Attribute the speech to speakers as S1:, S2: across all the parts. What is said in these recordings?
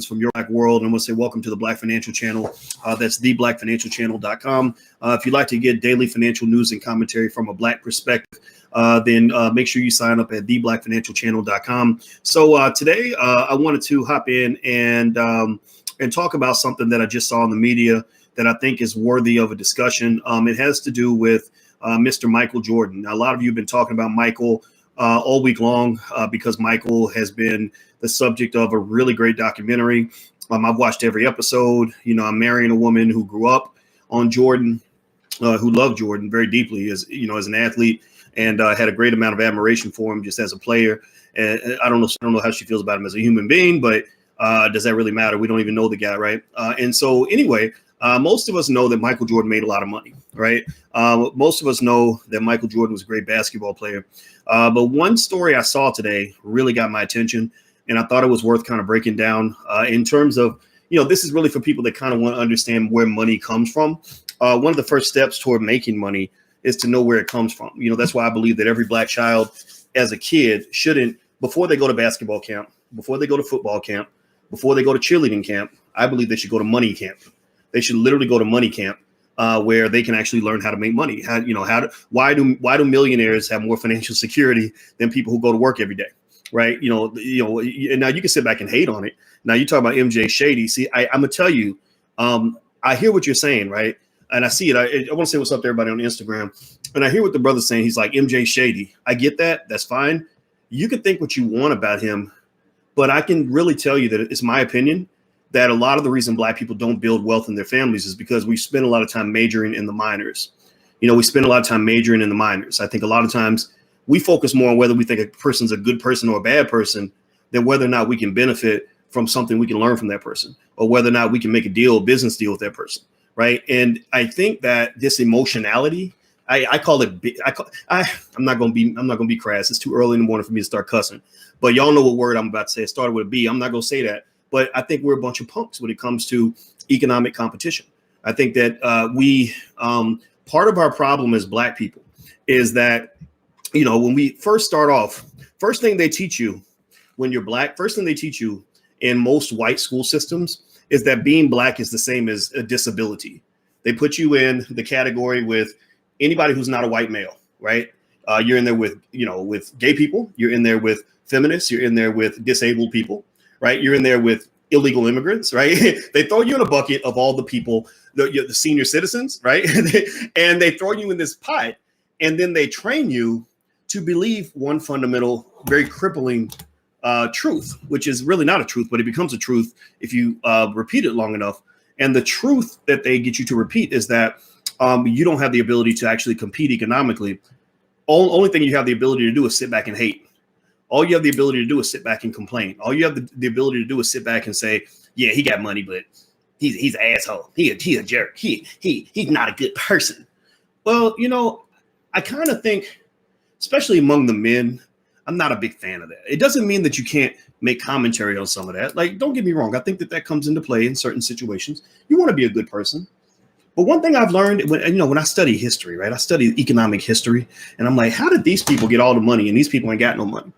S1: from your Black world. And I want to say welcome to the Black Financial Channel. That's theblackfinancialchannel.com. If you'd like to get daily financial news and commentary from a Black perspective, then make sure you sign up at theblackfinancialchannel.com. So today I wanted to hop in and talk about something that I just saw in the media that I think is worthy of a discussion. It has to do with Mr. Michael Jordan. Now, a lot of you have been talking about Michael all week long because Michael has been the subject of a really great documentary. I've watched every episode. You know, I'm marrying a woman who grew up on Jordan, who loved Jordan very deeply as an athlete, and had a great amount of admiration for him just as a player. And I don't know how she feels about him as a human being, but does that really matter? We don't even know the guy, right? And so anyway, most of us know that Michael Jordan made a lot of money, right? Most of us know that Michael Jordan was a great basketball player. But one story I saw today really got my attention, and I thought it was worth kind of breaking down in terms of, this is really for people that kind of want to understand where money comes from. One of the first steps toward making money is to know where it comes from. That's why I believe that every Black child as a kid shouldn't, before they go to basketball camp, before they go to football camp, before they go to cheerleading camp, I believe they should go to money camp. They should literally go to money camp where they can actually learn how to make money. Why do millionaires have more financial security than people who go to work every day? Right. And now you can sit back and hate on it. Now you talk about MJ Shady. See, I'm going to tell you, I hear what you're saying. Right. And I see it. I want to say what's up to everybody on Instagram. And I hear what the brother's saying. He's like, MJ Shady. I get that. That's fine. You can think what you want about him. But I can really tell you that it's my opinion that a lot of the reason Black people don't build wealth in their families is because we spend a lot of time majoring in the minors. We spend a lot of time majoring in the minors. I think a lot of times we focus more on whether we think a person's a good person or a bad person than whether or not we can benefit from something we can learn from that person, or whether or not we can make a business deal with that person. Right. And I think that this emotionality, I call it, I'm not going to be crass. It's too early in the morning for me to start cussing, but y'all know what word I'm about to say. It started with a B. I'm not going to say that. But I think we're a bunch of punks when it comes to economic competition. I think that part of our problem as Black people is that, when we first start off, first thing they teach you when you're Black, first thing they teach you in most white school systems is that being Black is the same as a disability. They put you in the category with anybody who's not a white male, right? You're in there with gay people. You're in there with feminists. You're in there with disabled people. Right. You're in there with illegal immigrants. Right. They throw you in a bucket of all the people, the senior citizens. Right. And they throw you in this pot, and then they train you to believe one fundamental, very crippling truth, which is really not a truth, but it becomes a truth if you repeat it long enough. And the truth that they get you to repeat is that you don't have the ability to actually compete economically. Only thing you have the ability to do is sit back and hate. All you have the ability to do is sit back and complain. All you have the ability to do is sit back and say, yeah, he got money, but he's an asshole. He a jerk. He's not a good person. Well, I kind of think, especially among the men, I'm not a big fan of that. It doesn't mean that you can't make commentary on some of that. Like, don't get me wrong. I think that comes into play in certain situations. You want to be a good person. But one thing I've learned when I study history, right? I study economic history, and I'm like, how did these people get all the money and these people ain't got no money?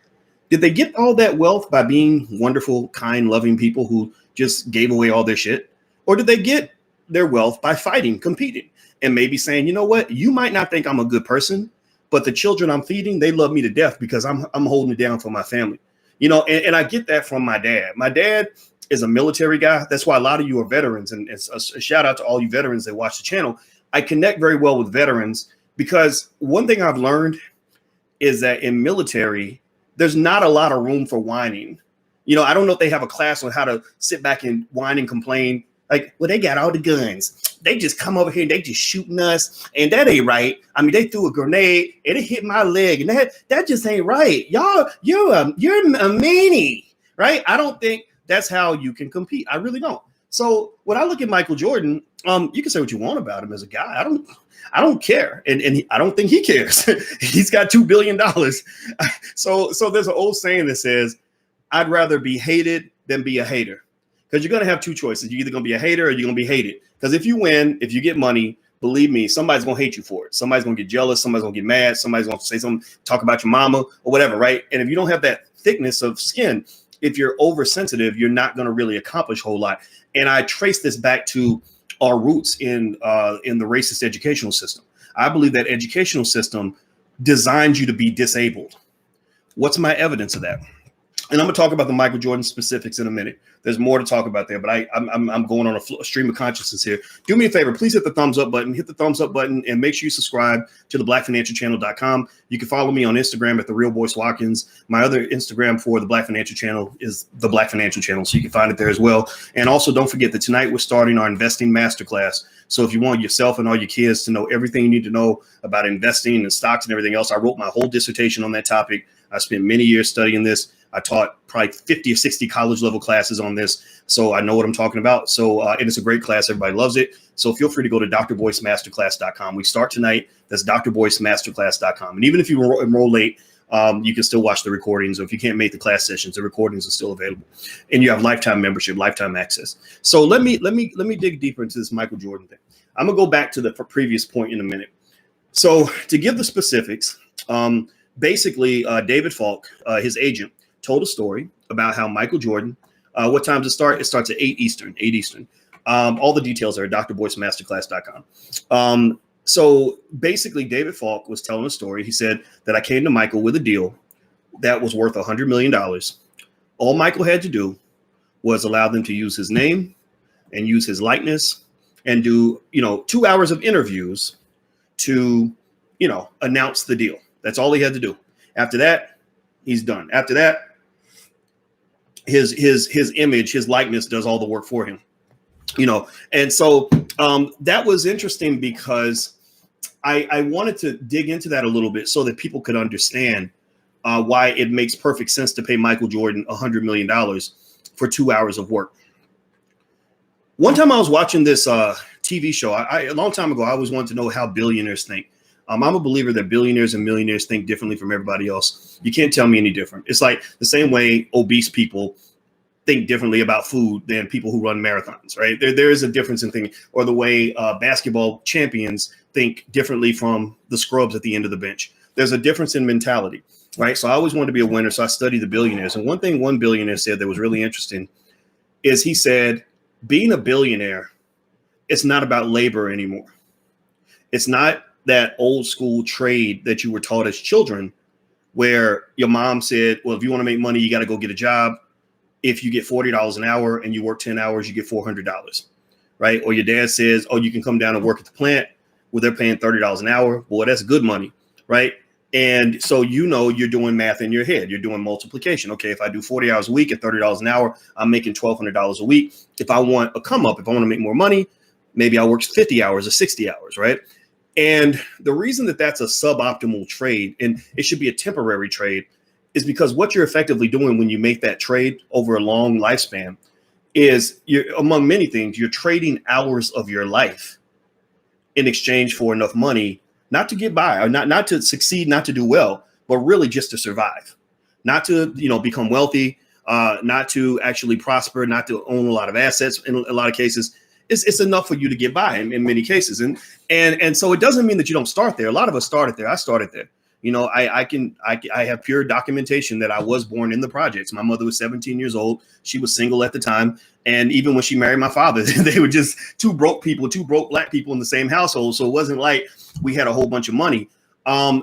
S1: Did they get all that wealth by being wonderful, kind, loving people who just gave away all their shit? Or did they get their wealth by fighting, competing, and maybe saying, you know what, you might not think I'm a good person, but the children I'm feeding, they love me to death because I'm holding it down for my family. And I get that from my dad. My dad is a military guy. That's why a lot of you are veterans. And a shout out to all you veterans that watch the channel. I connect very well with veterans because one thing I've learned is that in military, there's not a lot of room for whining. I don't know if they have a class on how to sit back and whine and complain. Like, well, they got all the guns. They just come over here and they just shooting us. And that ain't right. I mean, they threw a grenade and it hit my leg. And that just ain't right. Y'all, you're a meanie, right? I don't think that's how you can compete. I really don't. So when I look at Michael Jordan, you can say what you want about him as a guy. I don't care. And I don't think he cares. He's got $2 billion. So there's an old saying that says, I'd rather be hated than be a hater. Because you're going to have two choices. You're either going to be a hater or you're going to be hated. Because if you win, if you get money, believe me, somebody's going to hate you for it. Somebody's going to get jealous. Somebody's going to get mad. Somebody's going to say something, talk about your mama or whatever, right? And if you don't have that thickness of skin, if you're oversensitive, you're not going to really accomplish a whole lot. And I trace this back to our roots in the racist educational system. I believe that educational system designs you to be disabled. What's my evidence of that? And I'm going to talk about the Michael Jordan specifics in a minute. There's more to talk about there, but I'm going on a stream of consciousness here. Do me a favor, please hit the thumbs up button, and make sure you subscribe to the blackfinancialchannel.com. You can follow me on Instagram at The Real Boyce Watkins. My other Instagram for the Black Financial Channel is the Black Financial Channel, so you can find it there as well. And also don't forget that tonight we're starting our investing masterclass. So if you want yourself and all your kids to know everything you need to know about investing and stocks and everything else, I wrote my whole dissertation on that topic. I spent many years studying this. I taught probably 50 or 60 college level classes on this. So I know what I'm talking about. So, and it's a great class. Everybody loves it. So feel free to go to drboycemasterclass.com. We start tonight. That's drboycemasterclass.com. And even if you enroll late, you can still watch the recordings. Or if you can't make the class sessions, the recordings are still available. And you have lifetime membership, lifetime access. So let me dig deeper into this Michael Jordan thing. I'm gonna go back to the previous point in a minute. So to give the specifics, basically David Falk, his agent, told a story about how Michael Jordan, what time does it start? It starts at 8 Eastern. All the details are at drboycemasterclass.com. So basically, David Falk was telling a story. He said that I came to Michael with a deal that was worth $100 million. All Michael had to do was allow them to use his name and use his likeness and do, 2 hours of interviews to, announce the deal. That's all he had to do. After that, he's done. After that, his image, his likeness does all the work for him, And so that was interesting because I wanted to dig into that a little bit so that people could understand why it makes perfect sense to pay Michael Jordan $100 million for 2 hours of work. One time I was watching this TV show. A long time ago, I always wanted to know how billionaires think. I'm a believer that billionaires and millionaires think differently from everybody else. You can't tell me any different. It's like the same way obese people think differently about food than people who run marathons, right? There is a difference in thinking, or the way basketball champions think differently from the scrubs at the end of the bench. There's a difference in mentality, right? So I always wanted to be a winner, so I studied the billionaires. And one thing one billionaire said that was really interesting is he said, being a billionaire, it's not about labor anymore. It's not that old school trade that you were taught as children, where your mom said, well, if you want to make money, you got to go get a job. If you get $40 an hour and you work 10 hours, you get $400, right? Or your dad says, oh, you can come down and work at the plant where they're paying $30 an hour. Boy, that's good money, right? And so, you're doing math in your head. You're doing multiplication. Okay, if I do 40 hours a week at $30 an hour, I'm making $1,200 a week. If I want a come up, if I want to make more money, maybe I'll work 50 hours or 60 hours, right? And the reason that that's a suboptimal trade, and it should be a temporary trade, is because what you're effectively doing when you make that trade over a long lifespan is, you're, among many things, you're trading hours of your life in exchange for enough money, not to get by, or not to succeed, not to do well, but really just to survive, not to, become wealthy, not to actually prosper, not to own a lot of assets in a lot of cases. It's enough for you to get by in many cases. And so it doesn't mean that you don't start there. A lot of us started there. I started there. I have pure documentation that I was born in the projects. My mother was 17 years old. She was single at the time. And even when she married my father, they were just two broke Black people in the same household. So it wasn't like we had a whole bunch of money.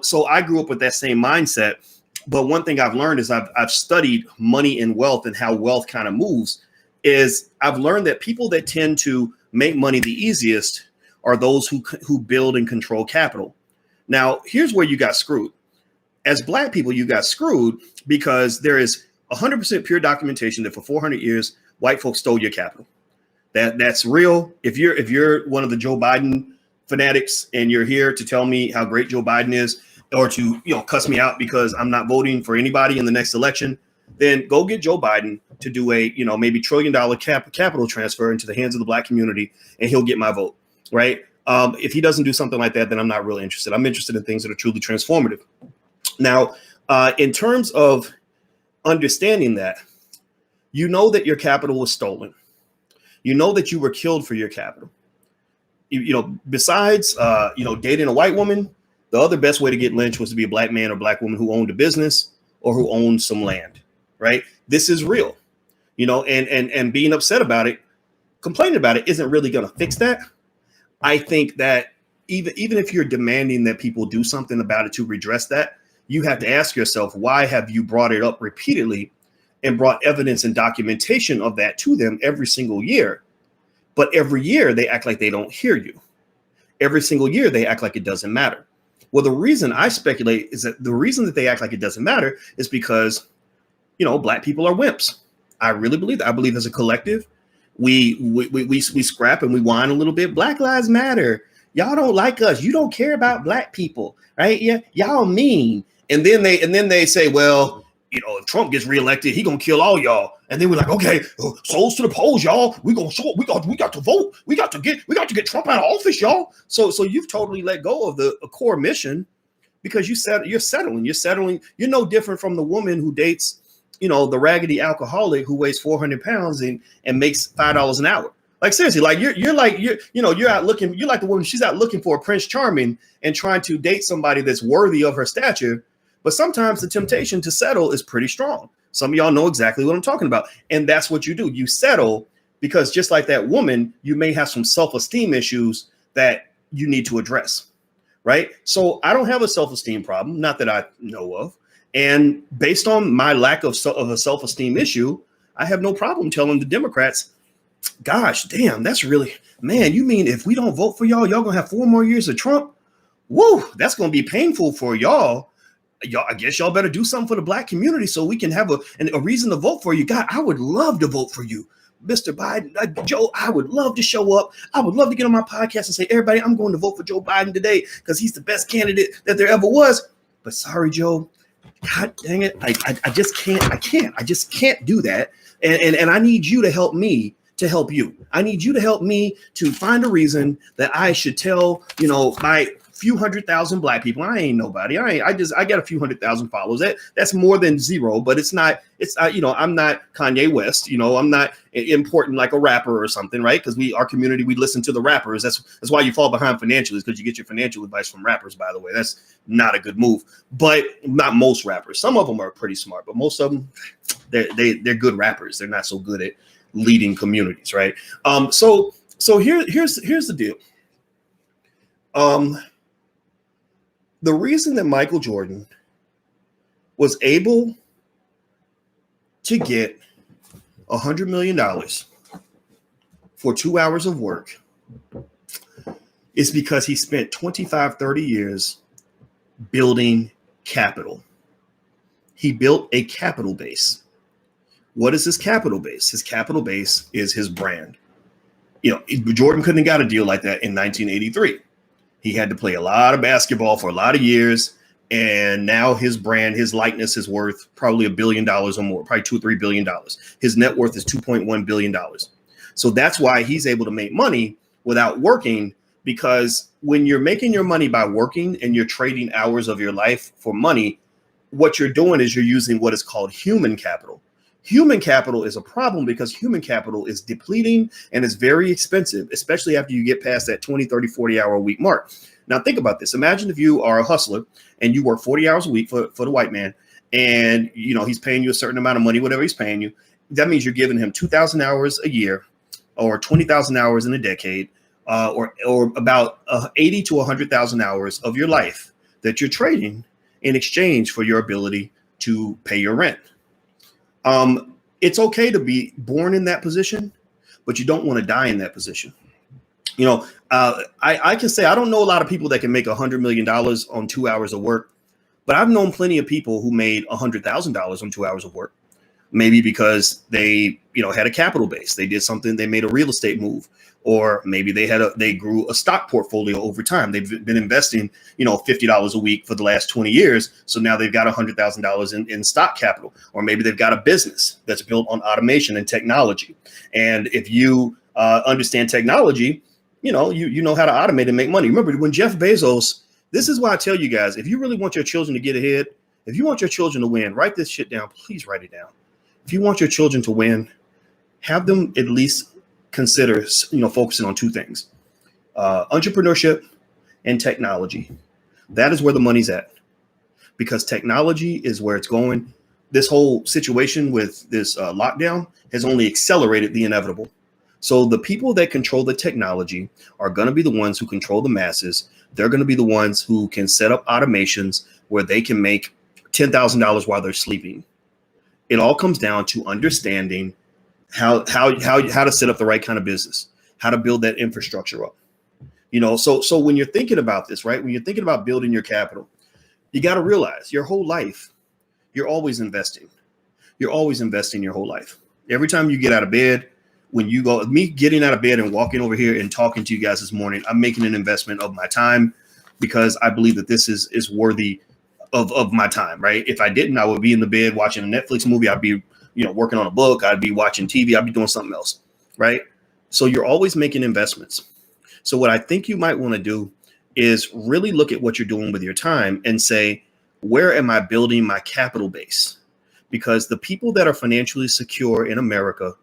S1: So I grew up with that same mindset. But one thing I've learned is I've studied money and wealth and how wealth kind of moves. Is I've learned that people that tend to make money the easiest are those who build and control capital. Now, here's where you got screwed. As Black people, you got screwed because there is 100% pure documentation that for 400 years, white folks stole your capital. That's real. If you're one of the Joe Biden fanatics and you're here to tell me how great Joe Biden is, or to cuss me out because I'm not voting for anybody in the next election, then go get Joe Biden to do a, maybe $1 trillion capital transfer into the hands of the Black community, and he'll get my vote, right? If he doesn't do something like that, then I'm not really interested. I'm interested in things that are truly transformative. Now, in terms of understanding that, that your capital was stolen. That you were killed for your capital. Besides, dating a white woman, the other best way to get lynched was to be a Black man or Black woman who owned a business or who owned some land. right? This is real, and being upset about it, complaining about it isn't really going to fix that. I think that even if you're demanding that people do something about it to redress that, you have to ask yourself, why have you brought it up repeatedly and brought evidence and documentation of that to them every single year? But every year they act like they don't hear you. Every single year they act like it doesn't matter. Well, the reason I speculate is that the reason that they act like it doesn't matter is because, Black people are wimps. I really believe that. I believe as a collective, we scrap and we whine a little bit. Black lives matter. Y'all don't like us. You don't care about Black people, right? Yeah, y'all mean. And then they say, well, if Trump gets reelected, he gonna kill all y'all. And then we're like, okay, souls to the polls, y'all. We got to vote. We got to get Trump out of office, y'all. So you've totally let go of the core mission because you're settling. You're no different from the woman who dates, the raggedy alcoholic who weighs 400 pounds and makes $5 an hour. Like seriously, like you're out looking. You're like the woman. She's out looking for a Prince Charming and trying to date somebody that's worthy of her stature. But sometimes the temptation to settle is pretty strong. Some of y'all know exactly what I'm talking about. And that's what you do. You settle because just like that woman, you may have some self-esteem issues that you need to address, right? So I don't have a self-esteem problem, not that I know of. And based on my lack of a self-esteem issue, I have no problem telling the Democrats, gosh, damn, that's really, man, you mean if we don't vote for y'all going to have 4 more years of Trump? Woo, that's going to be painful for y'all. I guess y'all better do something for the Black community so we can have a reason to vote for you. God, I would love to vote for you, Mr. Biden. Joe, I would love to show up. I would love to get on my podcast and say, everybody, I'm going to vote for Joe Biden today because he's the best candidate that there ever was. But sorry, Joe, God dang it. I just can't. I just can't do that. And I need you to help me to help you. I need you to help me to find a reason that I should tell, my few 100,000 Black people. I ain't nobody. I got a few 100,000 followers. That's more than zero, but I'm not Kanye West. I'm not important like a rapper or something, right? Because our community, we listen to the rappers. That's why you fall behind financially, is because you get your financial advice from rappers, by the way. That's not a good move, but not most rappers. Some of them are pretty smart, but most of them, they're good rappers. They're not so good at leading communities, right? So here's the deal. The reason that Michael Jordan was able to get $100 million for 2 hours of work is because he spent 25, 30 years building capital. He built a capital base. What is his capital base? His capital base is his brand. Jordan couldn't have got a deal like that in 1983. He had to play a lot of basketball for a lot of years. And now his brand, his likeness is worth probably $1 billion or more, probably $2-3 billion. His net worth is $2.1 billion. So that's why he's able to make money without working, because when you're making your money by working and you're trading hours of your life for money, what you're doing is you're using what is called human capital. Human capital is a problem because human capital is depleting and is very expensive, especially after you get past that 20, 30, 40 hour a week mark. Now, think about this. Imagine if you are a hustler and you work 40 hours a week for the white man, and he's paying you a certain amount of money, whatever he's paying you. That means you're giving him 2,000 hours a year or 20,000 hours in a decade, or about 80 to 100,000 hours of your life that you're trading in exchange for your ability to pay your rent. It's okay to be born in that position, but you don't want to die in that position. I can say I don't know a lot of people that can make $100 million on 2 hours of work, but I've known plenty of people who made $100,000 on 2 hours of work. Maybe because they, had a capital base. They did something. They made a real estate move, or maybe they grew a stock portfolio over time. They've been investing, $50 a week for the last 20 years. So now they've got $100,000 in stock capital, or maybe they've got a business that's built on automation and technology. And if you understand technology, you know how to automate and make money. Remember when Jeff Bezos, this is why I tell you guys, if you really want your children to get ahead, if you want your children to win, write this shit down. Please write it down. If you want your children to win, have them at least consider, focusing on two things: entrepreneurship and technology. That is where the money's at, because technology is where it's going. this whole situation with this lockdown has only accelerated the inevitable. So the people that control the technology are going to be the ones who control the masses. They're going to be the ones who can set up automations where they can make $10,000 while they're sleeping. It all comes down to understanding how to set up the right kind of business, how to build that infrastructure up. So when you're thinking about this, right, when you're thinking about building your capital, you got to realize your whole life, you're always investing. You're always investing your whole life. Every time you get out of bed, when you go, me getting out of bed and walking over here and talking to you guys this morning, I'm making an investment of my time because I believe that this is worthy of my time, right? If I didn't, I would be in the bed watching a Netflix movie. I'd be, working on a book. I'd be watching TV. I'd be doing something else, right? So you're always making investments. So what I think you might want to do is really look at what you're doing with your time and say, where am I building my capital base? Because the people that are financially secure in America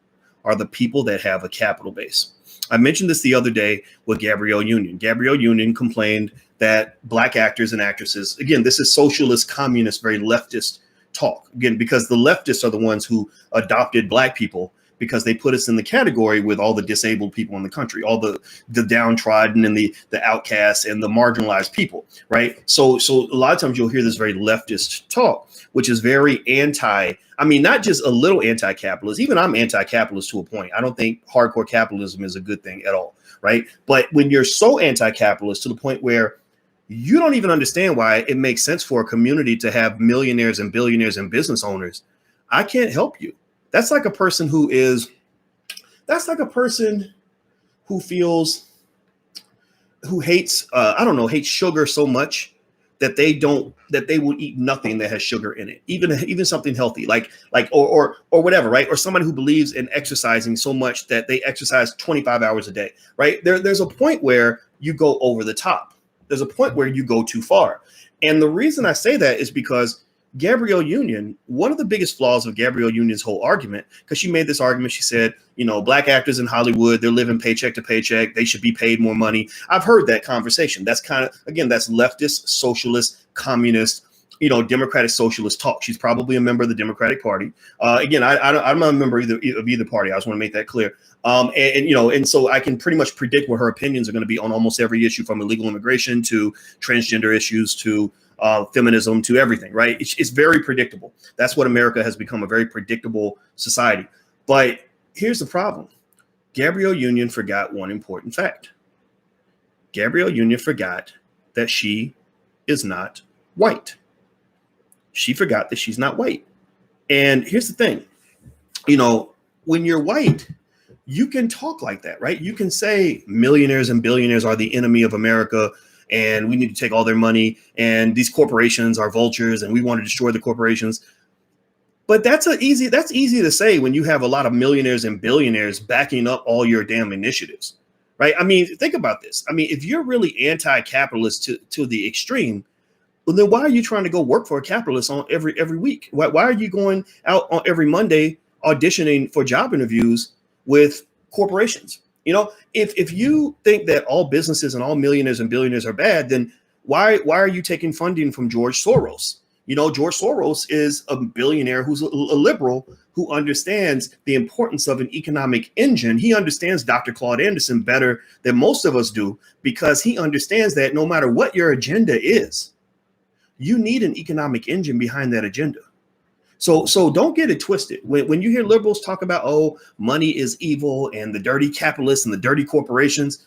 S1: are the people that have a capital base. I mentioned this the other day with Gabrielle Union. Gabrielle Union complained that Black actors and actresses, again, this is socialist, communist, very leftist talk, again, because the leftists are the ones who adopted Black people because they put us in the category with all the disabled people in the country, all the downtrodden and the outcasts and the marginalized people, right? So a lot of times you'll hear this very leftist talk, which is very not just a little anti-capitalist. Even I'm anti-capitalist to a point. I don't think hardcore capitalism is a good thing at all, right? But when you're so anti-capitalist to the point where you don't even understand why it makes sense for a community to have millionaires and billionaires and business owners, I can't help you. That's like a person who hates sugar so much that they will eat nothing that has sugar in it, even something healthy, or whatever, right? Or someone who believes in exercising so much that they exercise 25 hours a day, right? There's a point where you go over the top. There's a point where you go too far. And the reason I say that is because Gabrielle Union, one of the biggest flaws of Gabrielle Union's whole argument, because she made this argument, she said, Black actors in Hollywood, they're living paycheck to paycheck. They should be paid more money. I've heard that conversation. That's that's leftist, socialist, communist, democratic socialist talk. She's probably a member of the Democratic Party. I'm not a member of either party. I just want to make that clear. And so I can pretty much predict what her opinions are going to be on almost every issue, from illegal immigration to transgender issues to feminism to everything, right? It's very predictable. That's what America has become, a very predictable society. But here's the problem. Gabrielle Union forgot one important fact. Gabrielle Union forgot that she is not white. She forgot that she's not white. And here's the thing, when you're white, you can talk like that, right? You can say millionaires and billionaires are the enemy of America, and we need to take all their money, and these corporations are vultures, and we want to destroy the corporations. But that's easy to say when you have a lot of millionaires and billionaires backing up all your damn initiatives, right? I mean, think about this. I mean, if you're really anti-capitalist to the extreme, well, then why are you trying to go work for a capitalist on every week? Why are you going out on every Monday auditioning for job interviews with corporations? If you think that all businesses and all millionaires and billionaires are bad, then why are you taking funding from George Soros? George Soros is a billionaire who's a liberal who understands the importance of an economic engine. He understands Dr. Claude Anderson better than most of us do, because he understands that no matter what your agenda is, you need an economic engine behind that agenda. So don't get it twisted. When you hear liberals talk about, money is evil and the dirty capitalists and the dirty corporations,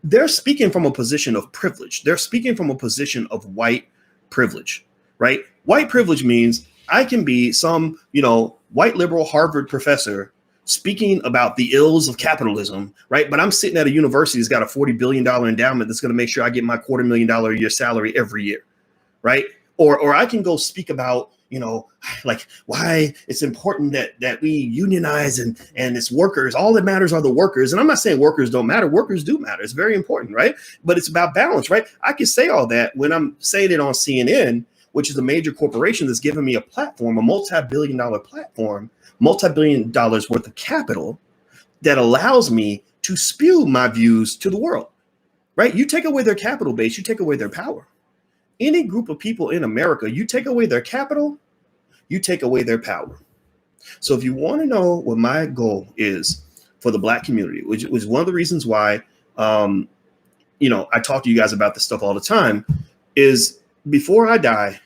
S1: they're speaking from a position of privilege. They're speaking from a position of white privilege, right? White privilege means I can be some, white liberal Harvard professor speaking about the ills of capitalism, right? But I'm sitting at a university that's got a $40 billion endowment that's going to make sure I get my $250,000 a year salary every year, right? Or I can go speak about, why it's important that we unionize and it's workers. All that matters are the workers. And I'm not saying workers don't matter. Workers do matter. It's very important, right? But it's about balance, right? I can say all that when I'm saying it on CNN, which is a major corporation that's giving me a platform, a multi-billion-dollar platform, multi-billion dollars worth of capital that allows me to spew my views to the world, right? You take away their capital base, you take away their power. Any group of people in America, you take away their capital, you take away their power. So if you want to know what my goal is for the Black community, which was one of the reasons why, I talk to you guys about this stuff all the time, is before I die,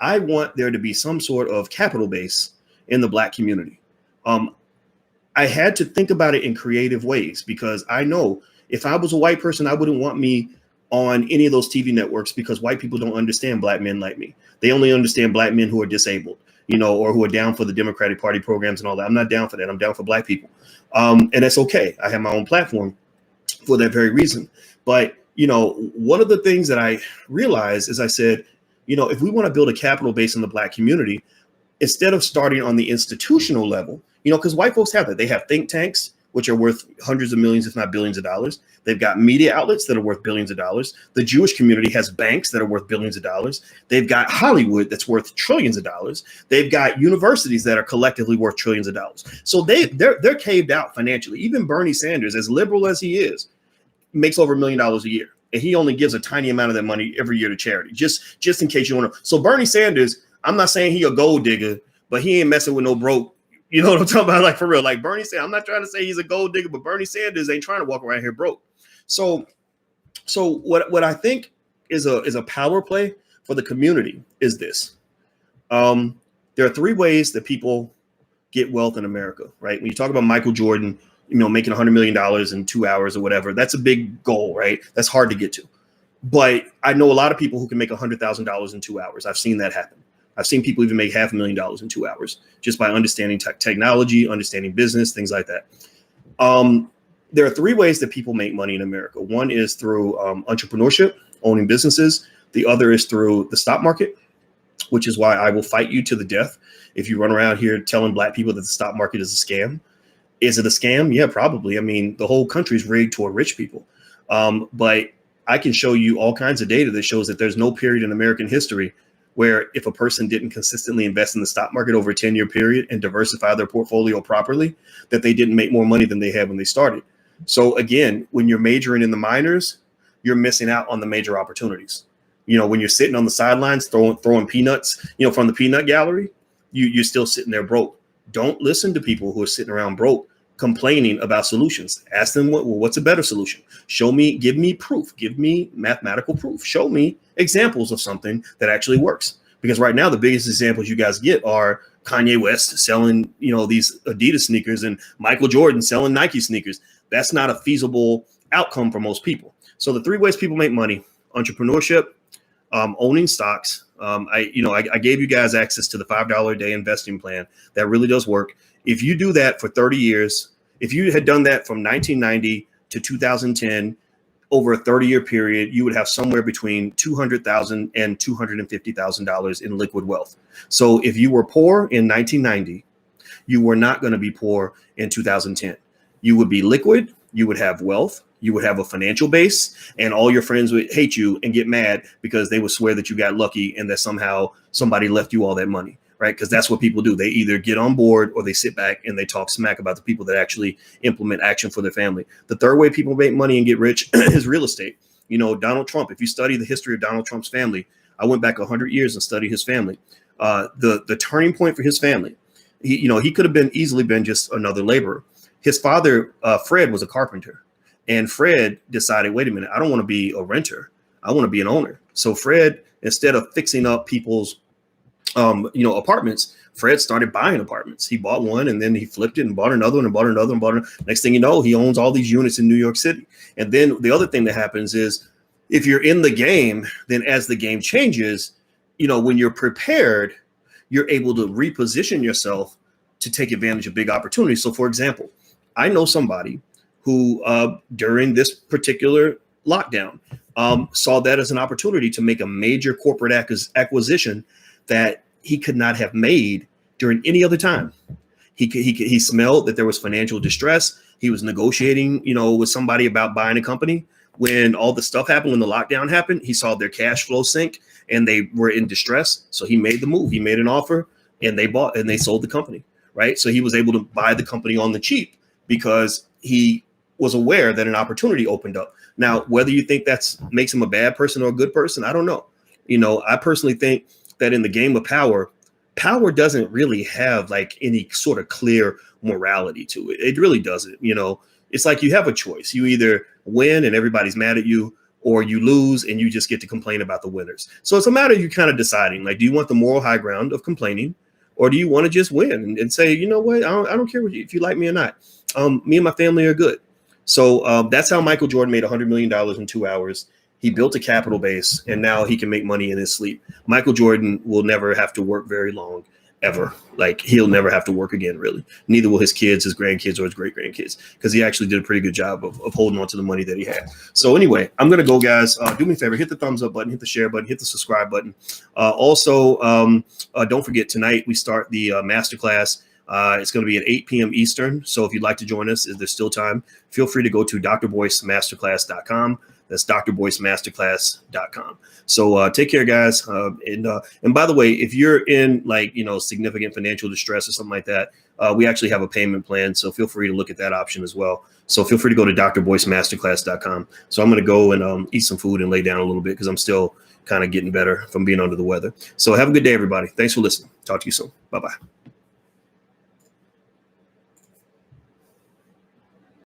S1: I want there to be some sort of capital base in the Black community. I had to think about it in creative ways, because I know if I was a white person, I wouldn't want me on any of those TV networks, because white people don't understand Black men like me. They only understand Black men who are disabled, or who are down for the Democratic Party programs and all that. I'm not down for that. I'm down for Black people. And that's okay. I have my own platform for that very reason. But, one of the things that I realized is I said, if we want to build a capital base in the Black community, instead of starting on the institutional level, because white folks have that. They have think tanks, which are worth hundreds of millions, if not billions of dollars. They've got media outlets that are worth billions of dollars. The Jewish community has banks that are worth billions of dollars. They've got Hollywood that's worth trillions of dollars. They've got universities that are collectively worth trillions of dollars. So they're caved out financially. Even Bernie Sanders, as liberal as he is, makes over $1 million a year. And he only gives a tiny amount of that money every year to charity, just in case you want to. So Bernie Sanders, I'm not saying he a gold digger, but he ain't messing with no broke. You know what I'm talking about? Like, for real, like Bernie Sanders, I'm not trying to say he's a gold digger, but Bernie Sanders ain't trying to walk around here broke. So what I think is a power play for the community is this. There are three ways that people get wealth in America, right? When you talk about Michael Jordan, making $100 million in 2 hours or whatever, that's a big goal, right? That's hard to get to. But I know a lot of people who can make $100,000 in 2 hours. I've seen that happen. I've seen people even make $500,000 in 2 hours just by understanding technology, understanding business, things like that. There are three ways that people make money in America. One is through entrepreneurship, owning businesses. The other is through the stock market, which is why I will fight you to the death if you run around here telling Black people that the stock market is a scam. Is it a scam? Yeah, probably. I mean, the whole country is rigged toward rich people. But I can show you all kinds of data that shows that there's no period in American history where if a person didn't consistently invest in the stock market over a 10-year period and diversify their portfolio properly, that they didn't make more money than they had when they started. So again, when you're majoring in the minors, you're missing out on the major opportunities. When you're sitting on the sidelines throwing peanuts, from the peanut gallery, you're still sitting there broke. Don't listen to people who are sitting around broke complaining about solutions. Ask them what's a better solution. Give me proof, give me mathematical proof. Show me examples of something that actually works. Because right now, the biggest examples you guys get are Kanye West selling, these Adidas sneakers and Michael Jordan selling Nike sneakers. That's not a feasible outcome for most people. So the three ways people make money: entrepreneurship, owning stocks. I gave you guys access to the $5 a day investing plan. That really does work. If you do that for 30 years, if you had done that from 1990 to 2010, over a 30-year period, you would have somewhere between $200,000 and $250,000 in liquid wealth. So if you were poor in 1990, you were not going to be poor in 2010. You would be liquid, you would have wealth, you would have a financial base, and all your friends would hate you and get mad because they would swear that you got lucky and that somehow somebody left you all that money. Right? Because that's what people do. They either get on board or they sit back and they talk smack about the people that actually implement action for their family. The third way people make money and get rich is real estate. Donald Trump, if you study the history of Donald Trump's family, I went back 100 years and studied his family. The turning point for his family, he could have easily been just another laborer. His father, Fred, was a carpenter. And Fred decided, wait a minute, I don't want to be a renter. I want to be an owner. So Fred, instead of fixing up people's apartments, Fred started buying apartments. He bought one and then he flipped it and bought another one and bought another and bought another. Next thing you know, he owns all these units in New York City. And then the other thing that happens is if you're in the game, then as the game changes, when you're prepared, you're able to reposition yourself to take advantage of big opportunities. So for example, I know somebody who during this particular lockdown saw that as an opportunity to make a major corporate acquisition that he could not have made during any other time. He smelled that there was financial distress. He was negotiating, with somebody about buying a company. When all the stuff happened, when the lockdown happened, he saw their cash flow sink and they were in distress. So he made the move. He made an offer and they bought and they sold the company, right? So he was able to buy the company on the cheap because he was aware that an opportunity opened up. Now, whether you think that makes him a bad person or a good person, I don't know. I personally think that in the game of power, power doesn't really have like any sort of clear morality to it. It really doesn't. It's like you have a choice. You either win and everybody's mad at you, or you lose and you just get to complain about the winners. So it's a matter of you kind of deciding, like, do you want the moral high ground of complaining, or do you want to just win and say, you know what, I don't care if you like me or not. Me and my family are good. So that's how Michael Jordan made $100 million in 2 hours. He built a capital base, and now he can make money in his sleep. Michael Jordan will never have to work very long, ever. Like, he'll never have to work again, really. Neither will his kids, his grandkids, or his great grandkids, because he actually did a pretty good job of holding on to the money that he had. So anyway, I'm going to go, guys. Do me a favor, hit the thumbs up button, hit the share button, hit the subscribe button. Also, don't forget, tonight we start the masterclass. It's going to be at 8 p.m. Eastern. So if you'd like to join us, if there's still time, feel free to go to drboycemasterclass.com. That's drboycemasterclass.com. So take care, guys. And by the way, if you're in significant financial distress or something like that, we actually have a payment plan. So feel free to look at that option as well. So feel free to go to drboycemasterclass.com. So I'm going to go and eat some food and lay down a little bit because I'm still kind of getting better from being under the weather. So have a good day, everybody. Thanks for listening. Talk to you soon. Bye-bye.